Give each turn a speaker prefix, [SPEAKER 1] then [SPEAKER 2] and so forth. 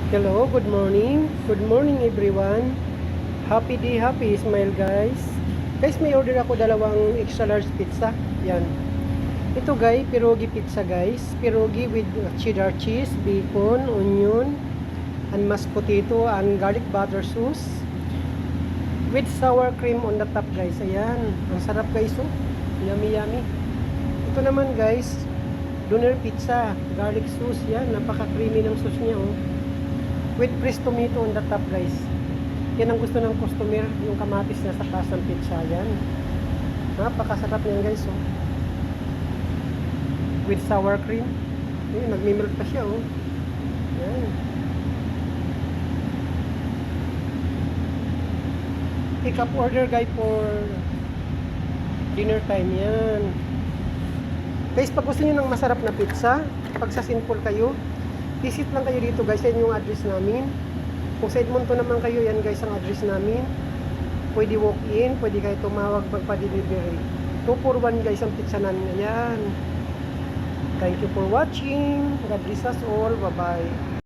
[SPEAKER 1] Hello, good morning. Good morning everyone. Happy day, happy smile guys. Guys, may order ako dalawang extra large pizza. Yan. Ito guys, pierogi pizza guys. Pierogi with cheddar cheese, bacon, onion, and mashed potato and garlic butter sauce. With sour cream on the top guys. Ayan. Ang sarap guys oh. Yummy yummy. Ito naman guys, doner pizza, garlic sauce. Yan, napaka-creamy ng sauce niya oh. With fresh tomato on the top guys. Yan ang gusto ng customer, yung kamatis na sa taas ng pizza. Yan, napakasarap niyan guys oh. With sour cream. Ayun, nagmimilk pa siya oh. Yan. Pick up order guys for dinner time. Yan guys, pag gusto niyo ng masarap na pizza, pag sa simple kayo, visit lang kayo dito guys. Yan yung address namin. Kung sa Edmonton naman kayo, yan guys ang address namin. Pwede walk in, pwede kayo tumawag magpa-delivery. 241 guys ang pizza namin. Ayan. Thank you for watching. God bless us all. Bye bye.